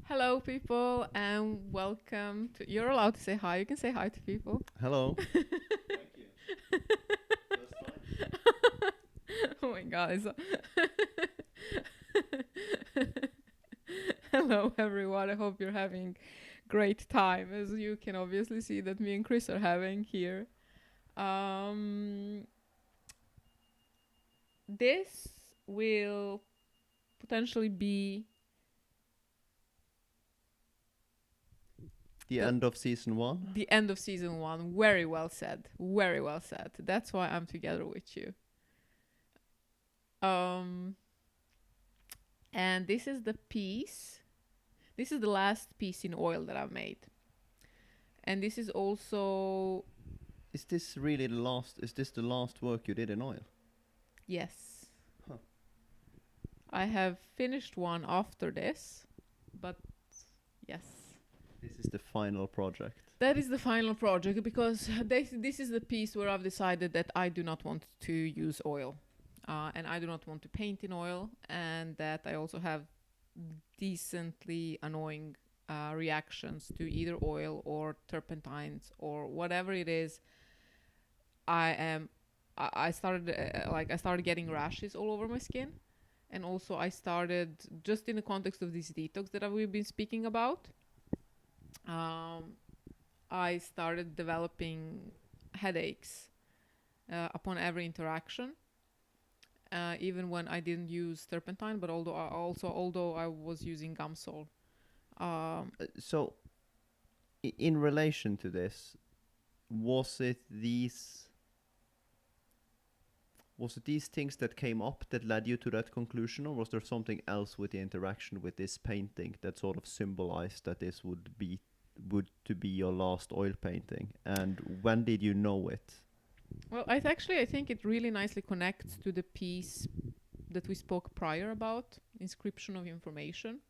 Hello, people, and welcome to. You're allowed to say hi. You can say hi to people. Hello. Oh my god. Hello, everyone. I hope you're having great time, as you can obviously see that me and Chris are having here. Um, this will potentially be The end of season 1. the end of season one. Very well said. Very well said. That's why I'm together with you. Um, and this is the piece. This is the last piece in oil that I've made, and this is also Is this really the last? Is this the last work you did in oil? yes. Huh. I have finished one after this, but yes. This is the final project. That is the final project because this is the piece where I've decided that I do not want to use oil, and I do not want to paint in oil, and that I also have decently annoying reactions to either oil or turpentines or whatever it is. I started I started getting rashes all over my skin, and also I started, just in the context of this detox that we've been speaking about, I started developing headaches upon every interaction, even when I didn't use turpentine, but although I was using Gamsol. So, in relation to this, was it these things that came up that led you to that conclusion, or was there something else with the interaction with this painting that sort of symbolized that this would to be your last oil painting? And when did you know it? Well, I think it really nicely connects to the piece that we spoke prior about, inscription of information.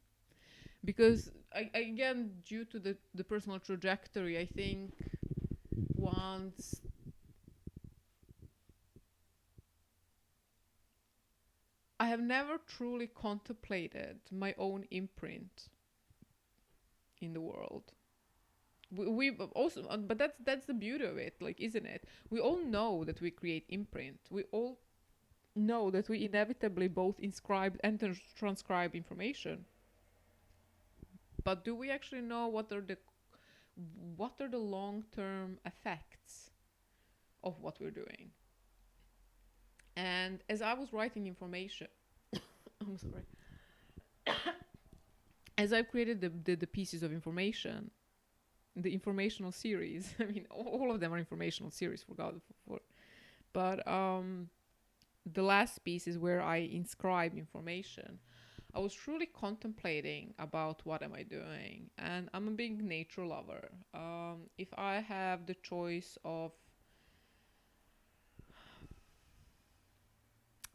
Because, again, due to the personal trajectory, I think once I have never truly contemplated my own imprint in the world. We also, but that's the beauty of it, like, isn't it? We all know that we create imprint. We all know that we inevitably both inscribe and transcribe information. But do we actually know what are the long-term effects of what we're doing? And as I was writing information, I'm sorry. As I've created the pieces of information, the informational series. I mean, all of them are informational series, for God. But the last piece is where I inscribe information. I was truly contemplating about what am I doing, and I'm a big nature lover. If I have the choice of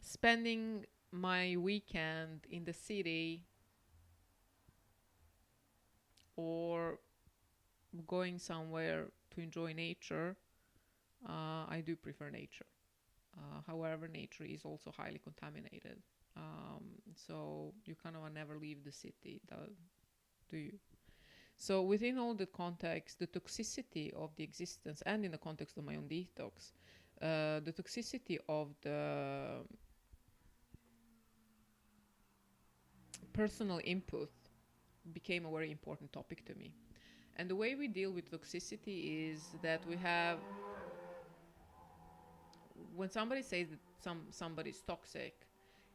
spending my weekend in the city or going somewhere to enjoy nature, I do prefer nature. However, nature is also highly contaminated. So you kind of never leave the city, do you? So within all the context, the toxicity of the existence, and in the context of my own detox, the toxicity of the personal input became a very important topic to me. And the way we deal with toxicity is that we have, when somebody says that somebody's toxic,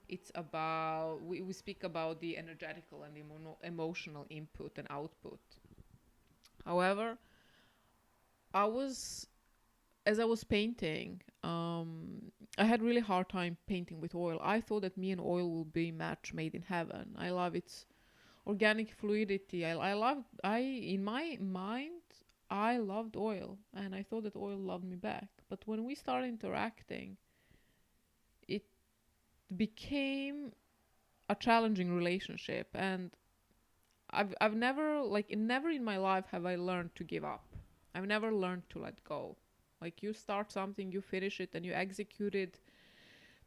it's about, we speak about the energetical and the emotional input and output. However, I was, as I was painting, I had really hard time painting with oil. I thought that me and oil will be match made in heaven. I love its organic fluidity. I in my mind, I loved oil, and I thought that oil loved me back. But when we started interacting, it became a challenging relationship, and I've never, never in my life have I learned to give up. I've never learned to let go. Like, you start something, you finish it, and you execute it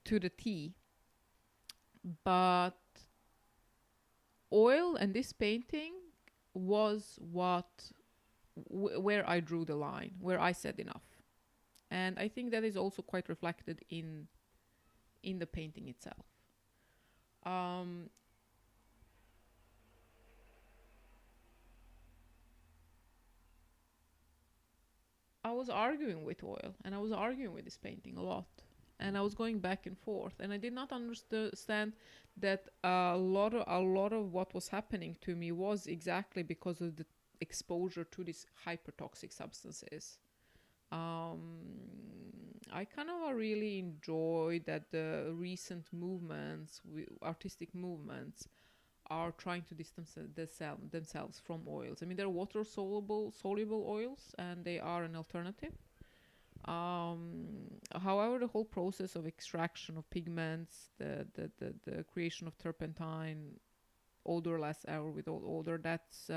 to the T. But oil and this painting was where I drew the line, where I said enough. And I think that is also quite reflected in the painting itself. I was arguing with oil, and I was arguing with this painting a lot, and I was going back and forth, and I did not understand that a lot of what was happening to me was exactly because of the exposure to these hypertoxic substances. I kind of really enjoy that the recent movements, artistic movements, are trying to distance themselves from oils. I mean, they're water soluble oils, and they are an alternative. However, the whole process of extraction of pigments, the creation of turpentine, odorless or with odor, that's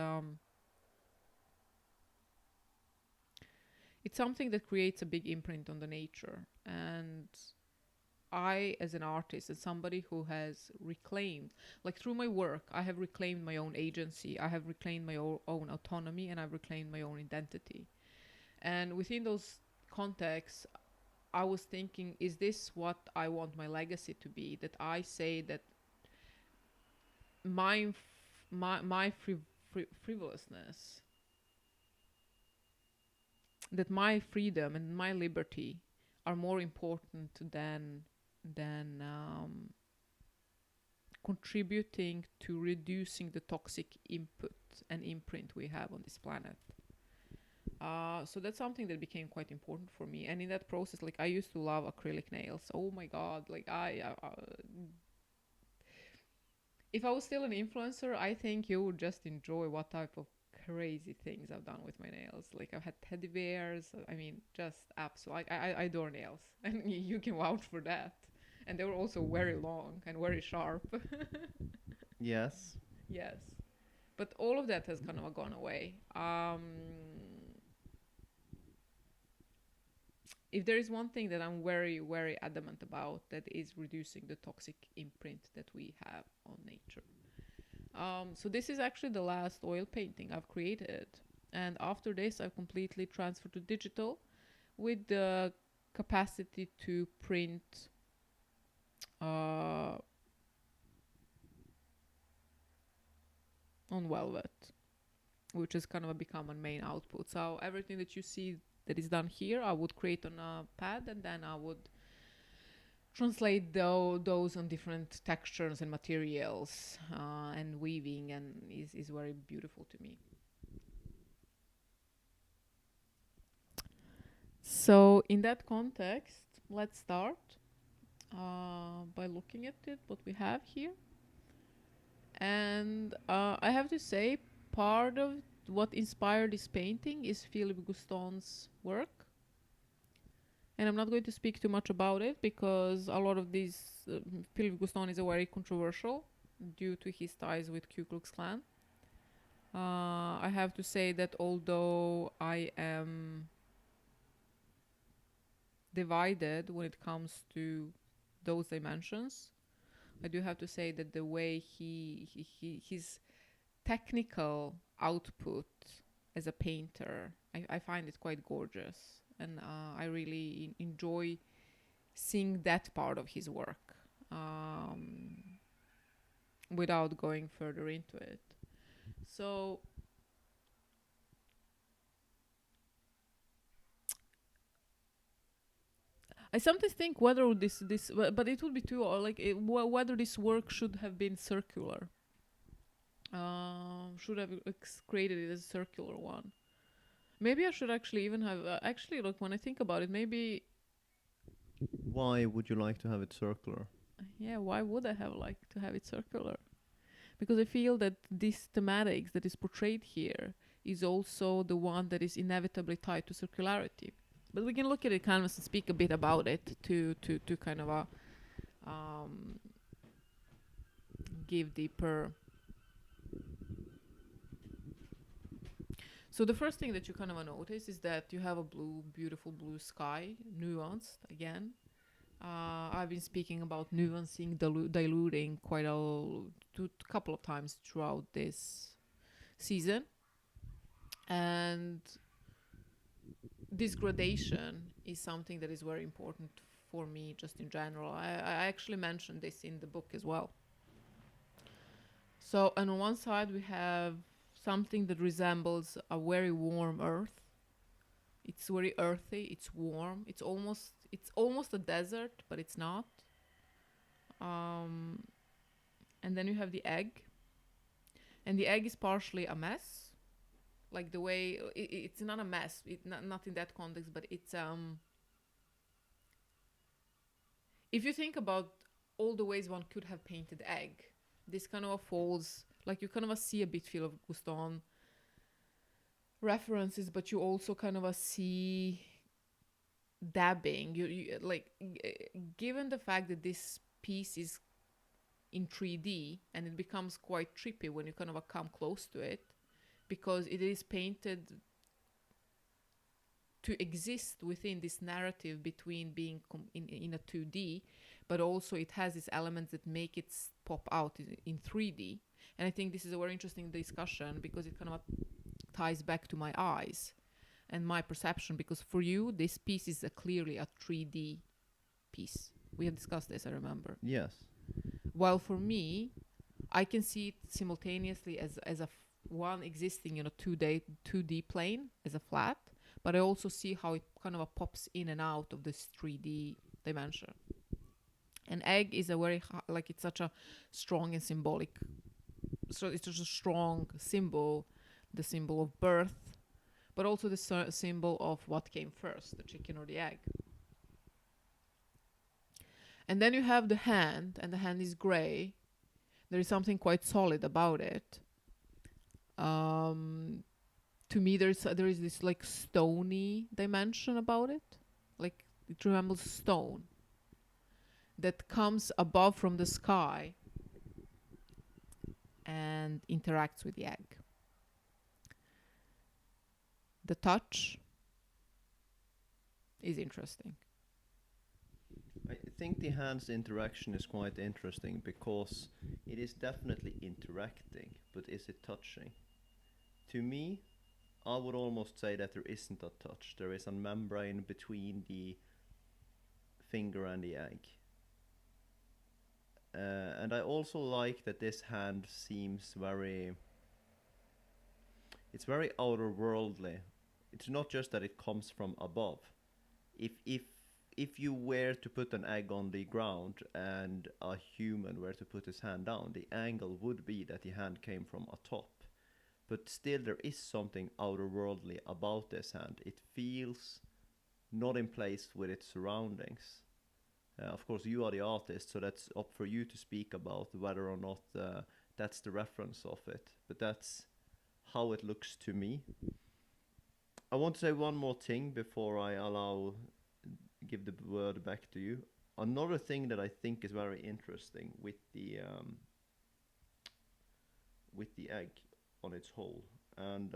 it's something that creates a big imprint on the nature. And I, as an artist, as somebody who has reclaimed, like through my work, I have reclaimed my own agency, I have reclaimed my own autonomy, and I've reclaimed my own identity. And within those contexts, I was thinking, is this what I want my legacy to be? That I say that my frivolousness, that my freedom and my liberty are more important than contributing to reducing the toxic input and imprint we have on this planet. So that's something that became quite important for me. And in that process, like, I used to love acrylic nails. Oh my god, like if I was still an influencer, I think you would just enjoy what type of crazy things I've done with my nails. Like, I've had teddy bears. I mean, just absolutely. I adore nails, and you can vouch for that. And they were also very long and very sharp. Yes. Yes, but all of that has kind of gone away. If there is one thing that I'm very, very adamant about, that is reducing the toxic imprint that we have on nature. So this is actually the last oil painting I've created. And after this, I've completely transferred to digital with the capacity to print on velvet, which has kind of become a main output. So everything that you see that is done here, I would create on a pad, and then I would translate those on different textures and materials, and weaving, and is very beautiful to me. So in that context, let's start by looking at it, what we have here. And I have to say, part of what inspired this painting is Philippe Guston's work. And I'm not going to speak too much about it, because a lot of these, Philippe Guston is a very controversial due to his ties with Ku Klux Klan. I have to say that although I am divided when it comes to those dimensions, I do have to say that the way his technical output as a painter, I find it quite gorgeous. And I really enjoy seeing that part of his work, without going further into it. So I sometimes think whether this, but it would be too, or like whether this work should have been circular. Should have created it as a circular one. Maybe I should actually even have, actually, look, when I think about it, maybe... Why would you like to have it circular? Yeah, why would I have liked to have it circular? Because I feel that this thematics that is portrayed here is also the one that is inevitably tied to circularity. But we can look at the canvas and speak a bit about it to kind of give deeper. So the first thing that you kind of notice is that you have a beautiful blue sky, nuanced again. I've been speaking about nuancing, diluting quite a couple of times throughout this season. And this gradation is something that is very important for me just in general. I actually mentioned this in the book as well. So, and on one side we have something that resembles a very warm earth. It's very earthy, it's warm, it's almost a desert, but it's not. And then you have the egg. And the egg is partially a mess. Like the way it's not a mess, not in that context, but it's if you think about all the ways one could have painted egg, this kind of falls, like you kind of see a bit feel of Guston references, but you also kind of see dabbing. You like, given the fact that this piece is in 3D and it becomes quite trippy when you kind of come close to it, because it is painted to exist within this narrative between being in a 2D, but also it has these elements that make it pop out in 3D. And I think this is a very interesting discussion because it kind of ties back to my eyes and my perception, because for you, this piece is clearly a 3D piece. We have discussed this, I remember. Yes. While for me, I can see it simultaneously as a one existing in a 2D plane as a flat, but I also see how it kind of pops in and out of this 3D dimension. An egg is a very, like, it's such a strong and symbolic, so it's just a strong symbol, the symbol of birth, but also the symbol of what came first, the chicken or the egg. And then you have the hand, and the hand is gray. There is something quite solid about it. To me, there is this like stony dimension about it, like it resembles stone that comes above from the sky and interacts with the egg. The touch is interesting. I think the hand's interaction is quite interesting because it is definitely interacting, but is it touching? To me, I would almost say that there isn't a touch. There is a membrane between the finger and the egg. And I also like that this hand seems very... It's very outer-worldly. It's not just that it comes from above. If you were to put an egg on the ground and a human were to put his hand down, the angle would be that the hand came from atop. But still there is something outer-worldly about this hand. It feels not in place with its surroundings. Of course, you are the artist, so that's up for you to speak about whether or not that's the reference of it. But that's how it looks to me. I want to say one more thing before I give the word back to you. Another thing that I think is very interesting with the egg on its whole, and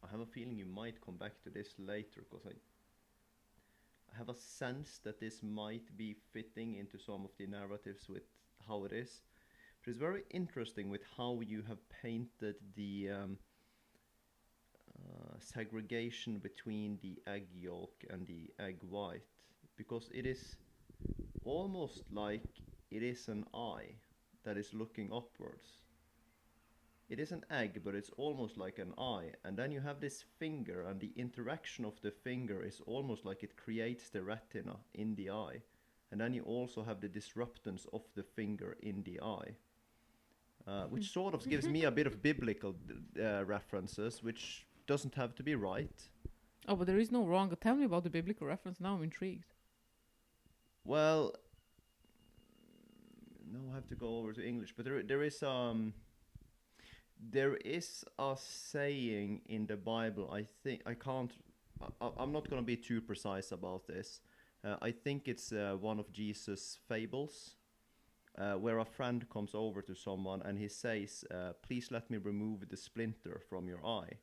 I have a feeling you might come back to this later, because I have a sense that this might be fitting into some of the narratives with how it is. But it's very interesting with how you have painted the segregation between the egg yolk and the egg white, because it is almost like it is an eye that is looking upwards. It is an egg, but it's almost like an eye. And then you have this finger, and the interaction of the finger is almost like it creates the retina in the eye. And then you also have the disruptance of the finger in the eye. Which sort of gives me a bit of biblical references, which doesn't have to be right. Oh, but there is no wrong. Tell me about the biblical reference. Now I'm intrigued. Well, no, I have to go over to English. But there is a saying in the Bible. I think I'm not going to be too precise about this. I think it's one of Jesus' fables, where a friend comes over to someone and he says, "Please let me remove the splinter from your eye."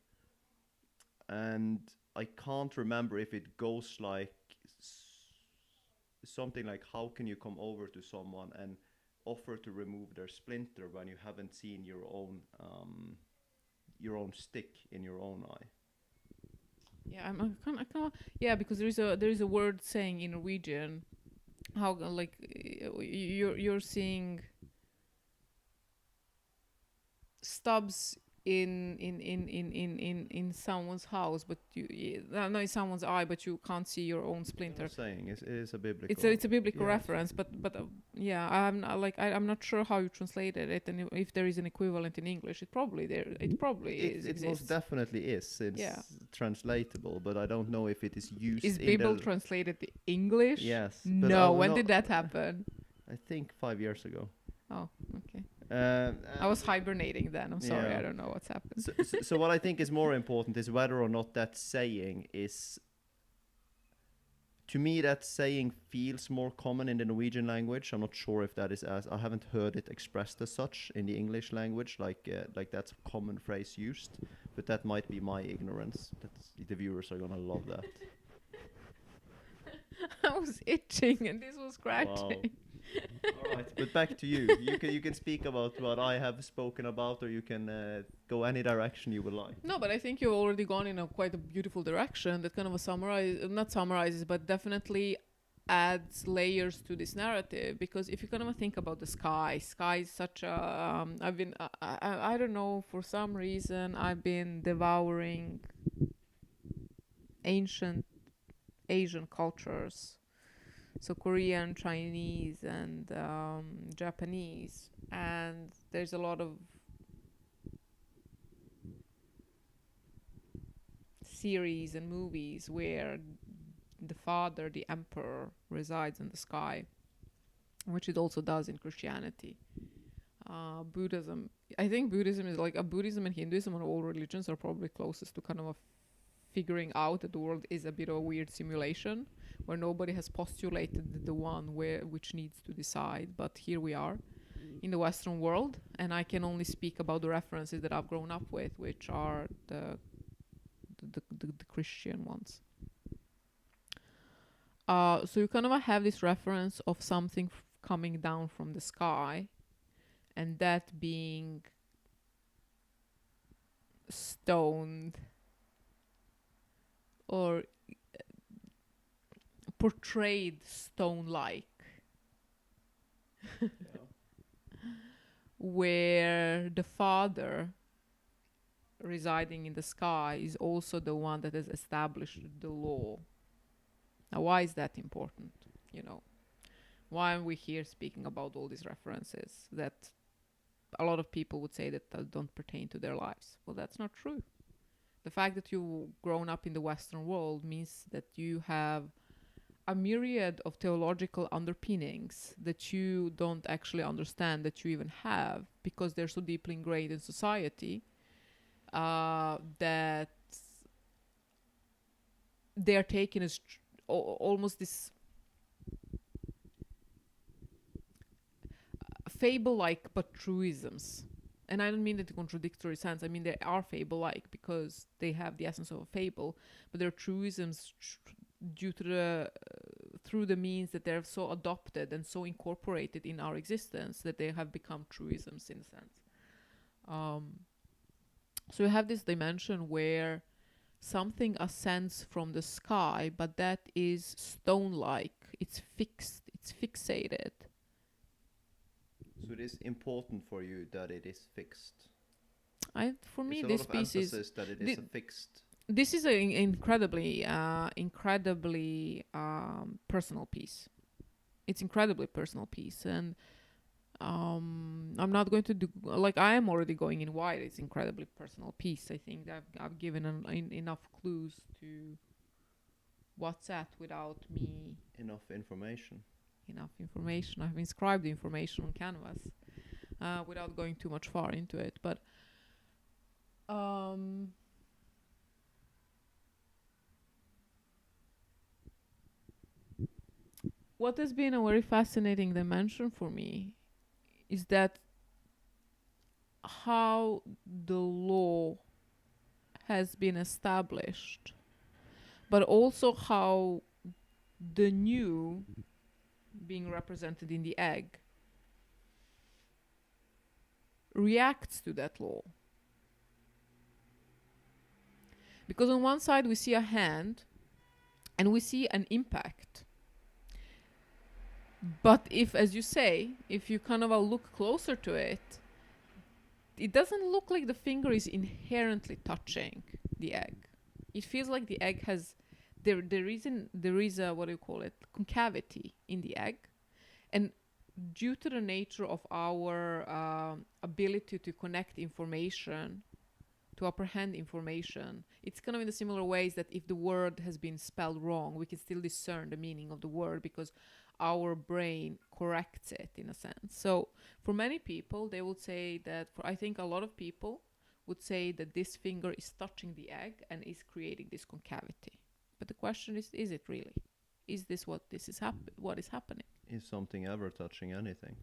And I can't remember if it goes like something like, "How can you come over to someone and offer to remove their splinter when you haven't seen your own stick in your own eye. Yeah, I can't. Yeah, because there is a word saying in Norwegian how like you're seeing stubs in someone's house, but no, in someone's eye, but you can't see your own splinter. I'm saying it is a biblical. It's a biblical yes. reference, but yeah, I'm not sure how you translated it, and if there is an equivalent in English. It probably is. It most definitely is. It's translatable, but I don't know if it is used. Is Bible translated to English? Yes. No. When did that happen? I think 5 years ago. Oh, okay. I was hibernating then. I'm sorry, yeah. I don't know what's happened. So what I think is more important is whether or not that saying is. To me, that saying feels more common in the Norwegian language. I'm not sure if that is I haven't heard it expressed as such in the English language, like that's a common phrase used. But that might be my ignorance. The viewers are gonna love that. I was itching and this was scratching. Wow. All right, but back to you. You can speak about what I have spoken about, or you can go any direction you would like. No, but I think you've already gone in quite a beautiful direction that kind of not summarizes, but definitely adds layers to this narrative. Because if you kind of think about the sky is such a I don't know, for some reason I've been devouring ancient Asian cultures. So Korean, Chinese, and Japanese, and there's a lot of series and movies where the father, the emperor, resides in the sky, which it also does in Christianity. Buddhism, I think Buddhism is like Buddhism and Hinduism, and all religions are probably closest to kind of figuring out that the world is a bit of a weird simulation where nobody has postulated the one which needs to decide, but here we are in the Western world, and I can only speak about the references that I've grown up with, which are the Christian ones. So you kind of have this reference of something coming down from the sky, and that being stoned or portrayed stone-like. Yeah. Where the father residing in the sky is also the one that has established the law. Now, why is that important? Why are we here speaking about all these references that a lot of people would say that don't pertain to their lives? Well, that's not true. The fact that you've grown up in the Western world means that you have a myriad of theological underpinnings that you don't actually understand that you even have, because they're so deeply ingrained in society that they're taken as almost this fable-like but truisms. And I don't mean that in a contradictory sense. I mean they are fable-like because they have the essence of a fable, but they're truisms due to through the means that they're so adopted and so incorporated in our existence that they have become truisms in a sense. So you have this dimension where something ascends from the sky, but that is stone-like. It's fixed. It's fixated. So it is important for you that it is fixed. For me, this piece is that it is a fixed. This is an incredibly personal piece. It's incredibly personal piece, and I'm not going to do I am already going in wide. It's incredibly personal piece. I think I've given enough clues to what's at without me. Enough information. I've inscribed the information on canvas without going too much far into it, but what has been a very fascinating dimension for me is that how the law has been established, but also how the new being represented in the egg reacts to that law. Because on one side we see a hand and we see an impact. But if, as you say, if you kind of look closer to it, it doesn't look like the finger is inherently touching the egg. It feels like the egg has, there is a, what do you call it, concavity in the egg. And due to the nature of our ability to connect information, to apprehend information, it's kind of in the similar ways that if the word has been spelled wrong, we can still discern the meaning of the word because our brain corrects it in a sense. So for many people, they would say that, I think a lot of people would say that this finger is touching the egg and is creating this concavity. But the question is it really? Is this what what is happening? Is something ever touching anything?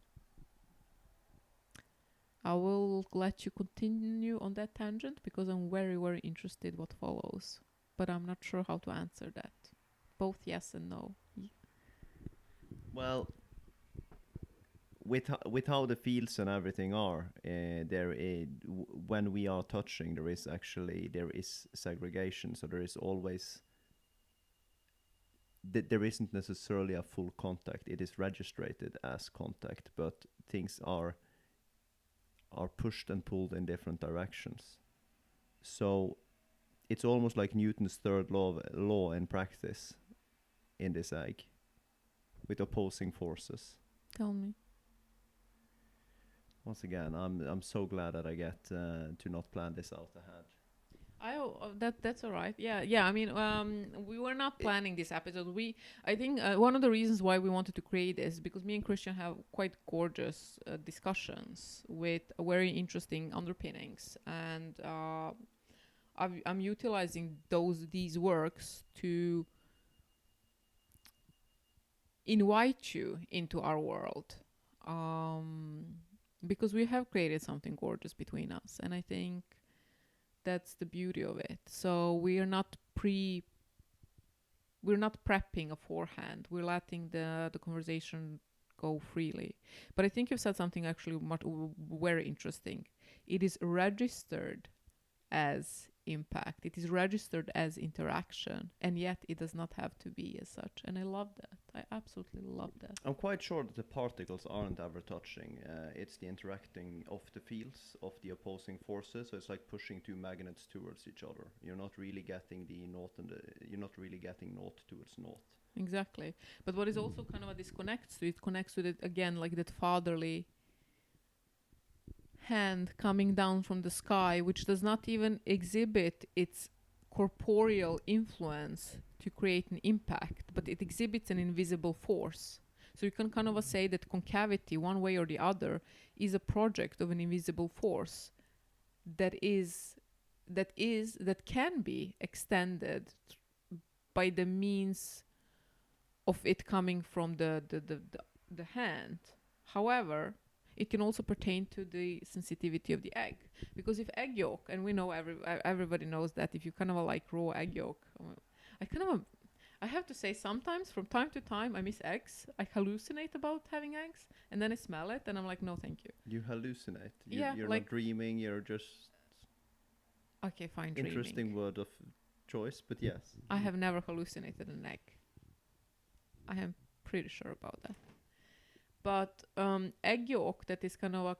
I will let you continue on that tangent because I'm very, very interested what follows. But I'm not sure how to answer that. Both yes and no. Well, with how the fields and everything are, when we are touching, there is segregation. So there is always there isn't necessarily a full contact. It is registered as contact, but things are pushed and pulled in different directions. So it's almost like Newton's third law in practice in this egg, with opposing forces. Tell me. Once again, I'm so glad that I get to not plan this out ahead. That's all right. Yeah. I mean, we were not planning this episode. I think one of the reasons why we wanted to create this is because me and Christian have quite gorgeous discussions with very interesting underpinnings, and I'm utilizing these works to invite you into our world, because we have created something gorgeous between us, and I think that's the beauty of it. So we're not prepping beforehand. We're letting the conversation go freely. But I think you've said something actually very interesting. It is registered as impact. It is registered as interaction, and yet it does not have to be as such. And I love that. I absolutely love that. I'm quite sure that the particles aren't ever touching. It's the interacting of the fields of the opposing forces. So it's like pushing two magnets towards each other. You're not really getting you're not really getting north towards north. Exactly. But what is also kind of a disconnect to it connects with it again, like that fatherly hand coming down from the sky, which does not even exhibit its corporeal influence to create an impact, but it exhibits an invisible force. So you can kind of say that concavity, one way or the other, is a project of an invisible force that can be extended by the means of it coming from the hand. However, it can also pertain to the sensitivity of the egg, because if egg yolk, and we know everybody knows that if you kind of like raw egg yolk, I have to say sometimes from time to time I miss eggs. I hallucinate about having eggs, and then I smell it and I'm like, no, thank you. You hallucinate. You're like not dreaming. You're just okay, fine. Interesting dreaming. Word of choice, but yes. I have never hallucinated an egg. I am pretty sure about that. But egg yolk that is kind of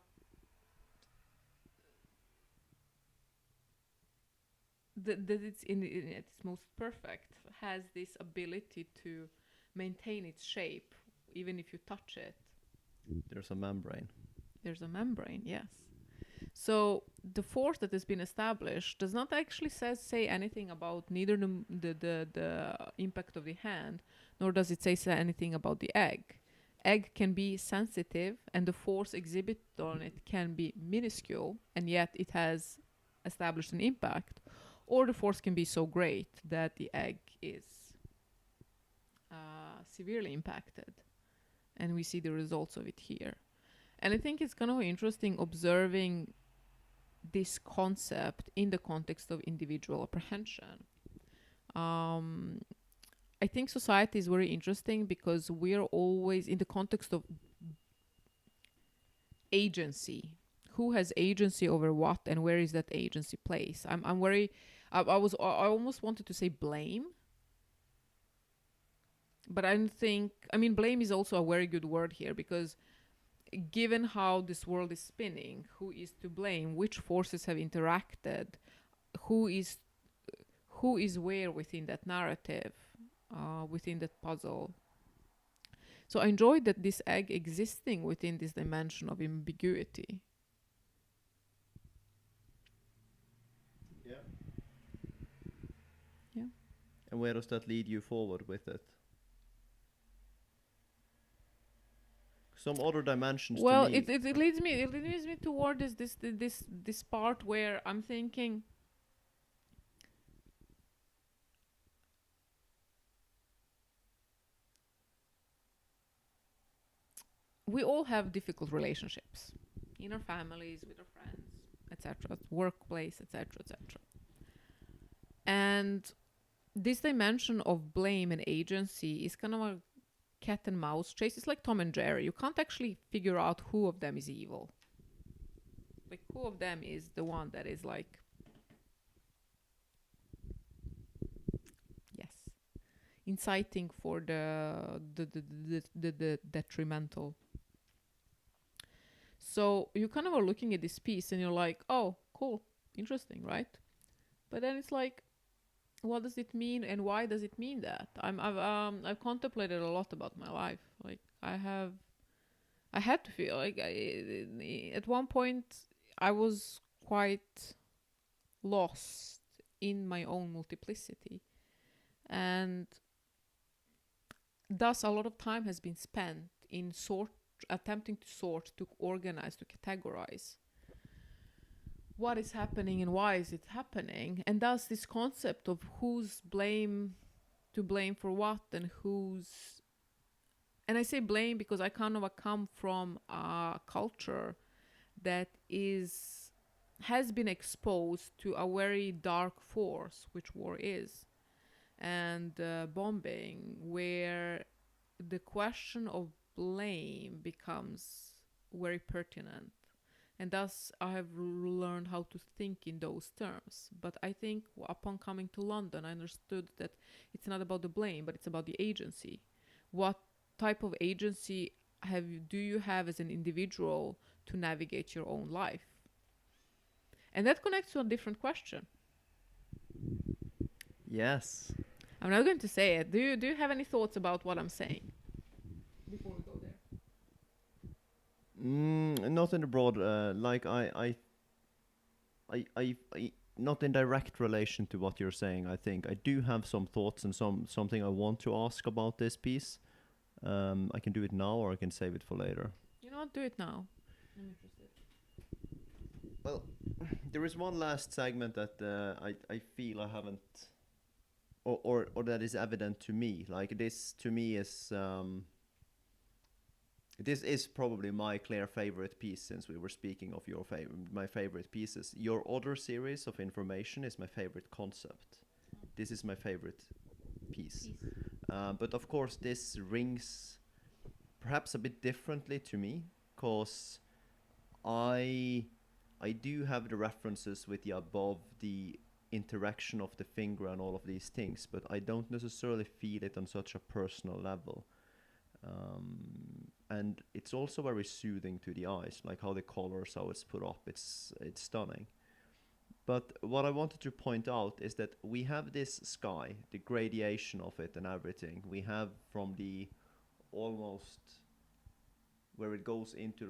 that it's in its most perfect, has this ability to maintain its shape even if you touch it. There's a membrane. There's a membrane, yes. So the force that has been established does not actually say anything about neither the impact of the hand, nor does it say anything about the egg. Egg can be sensitive, and the force exhibited on it can be minuscule, and yet it has established an impact. Or the force can be so great that the egg is severely impacted, and we see the results of it here. And I think it's kind of interesting observing this concept in the context of individual apprehension. I think society is very interesting because we're always in the context of agency. who has agency over what, and where is that agency placed? I'm very, I almost wanted to say blame, but I don't think, I mean, blame is also a very good word here, because given how this world is spinning, who is to blame, which forces have interacted, who is where within that narrative, within that puzzle. So I enjoyed that this egg existing within this dimension of ambiguity. Yeah. Yeah. And where does that lead you forward with it? Some other dimensions Well, to me. it leads me toward this part where I'm thinking, we all have difficult relationships in our families, with our friends, etc., workplace, etc., etc. And this dimension of blame and agency is kind of a cat and mouse chase. It's like Tom and Jerry. You can't actually figure out who of them is evil. Like, who of them is the one that is like, yes, inciting for the detrimental. So you kind of are looking at this piece and you're like, oh, cool, interesting, right? But then it's like, what does it mean, and why does it mean that? I've contemplated a lot about my life. Like, I had to feel like at one point I was quite lost in my own multiplicity, and thus a lot of time has been spent in attempting to sort, to organize, to categorize what is happening and why is it happening. And thus this concept of who's to blame for what, and and I say blame because I kind of come from a culture that has been exposed to a very dark force, which war is, and bombing, where the question of blame becomes very pertinent. And thus I have learned how to think in those terms. But I think upon coming to London, I understood that it's not about the blame, but it's about the agency. What type of agency do you have as an individual to navigate your own life? And that connects to a different question. Yes. I'm not going to say it. Do you have any thoughts about what I'm saying before we go there? Not in the broad, like I, not in direct relation to what you're saying. I think I do have some thoughts and something I want to ask about this piece. I can do it now, or I can save it for later. You know what? Do it now. I'm interested. Well, there is one last segment that I feel I haven't, or that is evident to me. Like, this to me is this is probably my clear favorite piece, since we were speaking of my favorite pieces. Your other series of information is my favorite concept. This is my favorite piece. But of course, this rings perhaps a bit differently to me, because I do have the references with the above, the interaction of the finger and all of these things, but I don't necessarily feel it on such a personal level. And it's also very soothing to the eyes, like how the colors, how it's put up, it's stunning. But what I wanted to point out is that we have this sky, the gradation of it and everything. We have from the almost where it goes into